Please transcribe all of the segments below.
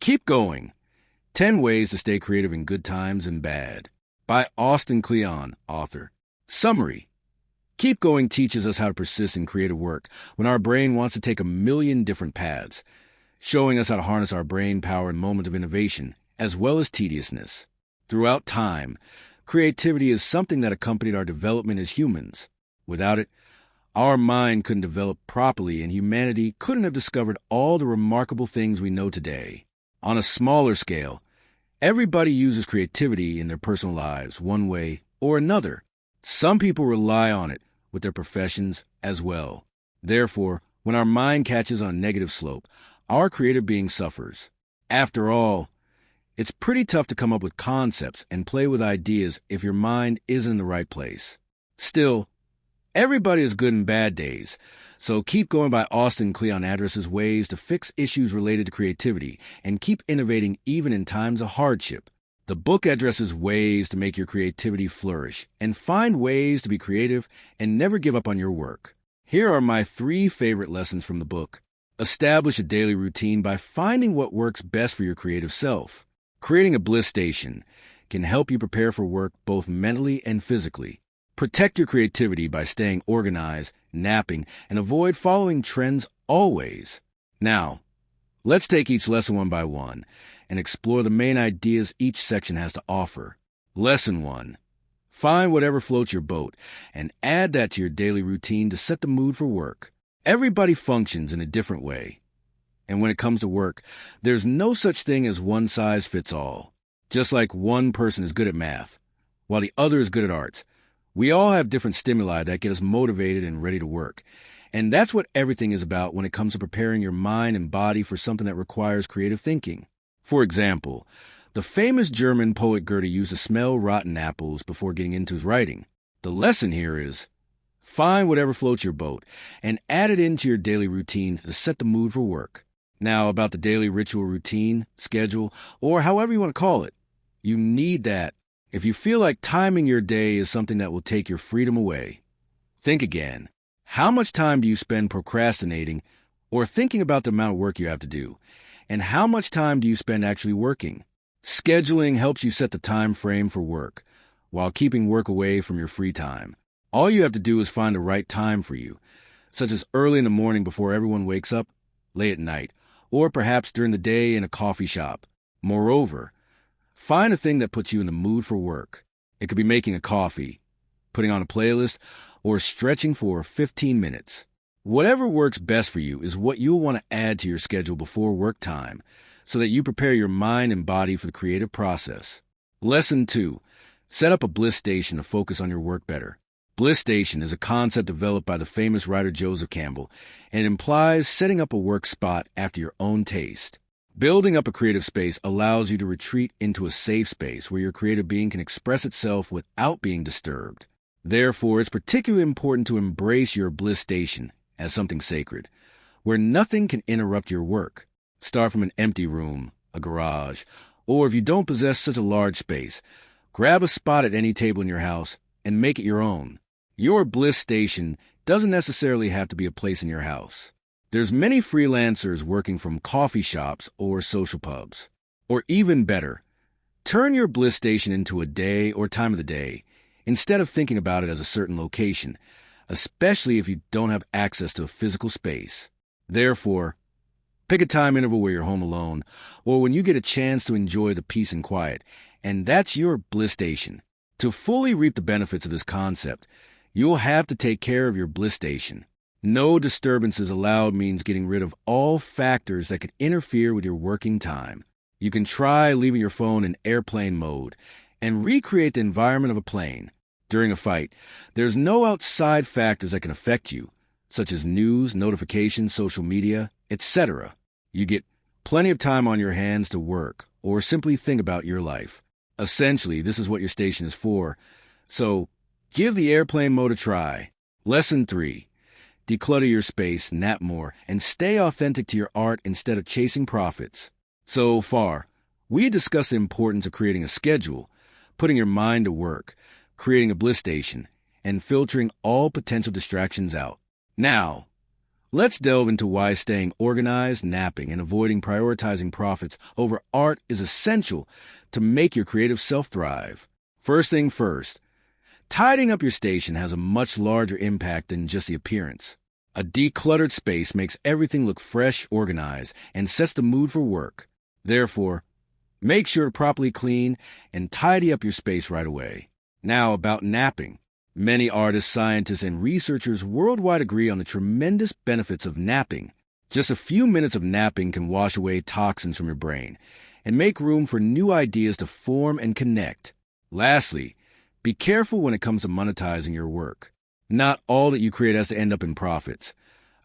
Keep Going. 10 Ways to Stay Creative in Good Times and Bad. By Austin Kleon, author. Summary. Keep Going teaches us how to persist in creative work when our brain wants to take a million different paths, showing us how to harness our brain power in moments of innovation, as well as tediousness. Throughout time, creativity is something that accompanied our development as humans. Without it, our mind couldn't develop properly and humanity couldn't have discovered all the remarkable things we know today. On a smaller scale, everybody uses creativity in their personal lives one way or another. Some people rely on it with their professions as well. Therefore, when our mind catches on a negative slope, our creative being suffers. After all, it's pretty tough to come up with concepts and play with ideas if your mind isn't in the right place. Still, everybody has good and bad days, so Keep Going by Austin Kleon addresses ways to fix issues related to creativity and keep innovating even in times of hardship. The book addresses ways to make your creativity flourish and find ways to be creative and never give up on your work. Here are my 3 favorite lessons from the book. Establish a daily routine by finding what works best for your creative self. Creating a bliss station can help you prepare for work both mentally and physically. Protect your creativity by staying organized, napping, and avoid following trends always. Now, let's take each lesson one by one and explore the main ideas each section has to offer. Lesson 1. Find whatever floats your boat and add that to your daily routine to set the mood for work. Everybody functions in a different way. And when it comes to work, there's no such thing as one size fits all. Just like one person is good at math, while the other is good at arts, we all have different stimuli that get us motivated and ready to work. And that's what everything is about when it comes to preparing your mind and body for something that requires creative thinking. For example, the famous German poet Goethe used to smell rotten apples before getting into his writing. The lesson here is, find whatever floats your boat and add it into your daily routine to set the mood for work. Now, about the daily ritual routine, schedule, or however you want to call it, you need that. If you feel like timing your day is something that will take your freedom away, think again. How much time do you spend procrastinating or thinking about the amount of work you have to do? And how much time do you spend actually working? Scheduling helps you set the time frame for work while keeping work away from your free time. All you have to do is find the right time for you, such as early in the morning before everyone wakes up, late at night, or perhaps during the day in a coffee shop. Moreover, find a thing that puts you in the mood for work. It could be making a coffee, putting on a playlist, or stretching for 15 minutes. Whatever works best for you is what you'll want to add to your schedule before work time so that you prepare your mind and body for the creative process. Lesson 2. Set up a bliss station to focus on your work better. Bliss station is a concept developed by the famous writer Joseph Campbell and implies setting up a work spot after your own taste. Building up a creative space allows you to retreat into a safe space where your creative being can express itself without being disturbed. Therefore, it's particularly important to embrace your bliss station as something sacred, where nothing can interrupt your work. Start from an empty room, a garage, or if you don't possess such a large space, grab a spot at any table in your house and make it your own. Your bliss station doesn't necessarily have to be a place in your house. There's many freelancers working from coffee shops or social pubs. Or even better, turn your bliss station into a day or time of the day, instead of thinking about it as a certain location, especially if you don't have access to a physical space. Therefore, pick a time interval where you're home alone, or when you get a chance to enjoy the peace and quiet, and that's your bliss station. To fully reap the benefits of this concept, you'll have to take care of your bliss station. No disturbances allowed means getting rid of all factors that could interfere with your working time. You can try leaving your phone in airplane mode and recreate the environment of a plane. During a fight, there's no outside factors that can affect you, such as news, notifications, social media, etc. You get plenty of time on your hands to work or simply think about your life. Essentially, this is what your station is for. So, give the airplane mode a try. Lesson 3. Declutter your space, nap more, and stay authentic to your art instead of chasing profits. So far, we discussed the importance of creating a schedule, putting your mind to work, creating a bliss station, and filtering all potential distractions out. Now, Let's delve into why staying organized, napping, and avoiding prioritizing profits over art is essential to make your creative self thrive. First thing first, tidying up your station has a much larger impact than just the appearance. A decluttered space makes everything look fresh, organized, and sets the mood for work. Therefore, make sure to properly clean and tidy up your space right away. Now, about napping. Many artists, scientists, and researchers worldwide agree on the tremendous benefits of napping. Just a few minutes of napping can wash away toxins from your brain and make room for new ideas to form and connect. Lastly, be careful when it comes to monetizing your work. Not all that you create has to end up in profits,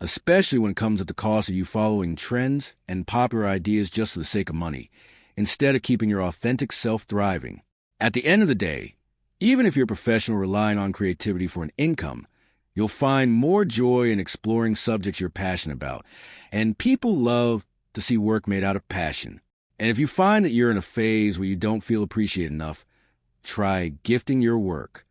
especially when it comes at the cost of you following trends and popular ideas just for the sake of money, instead of keeping your authentic self thriving. At the end of the day, even if you're a professional relying on creativity for an income, you'll find more joy in exploring subjects you're passionate about, and people love to see work made out of passion. And if you find that you're in a phase where you don't feel appreciated enough, try gifting your work.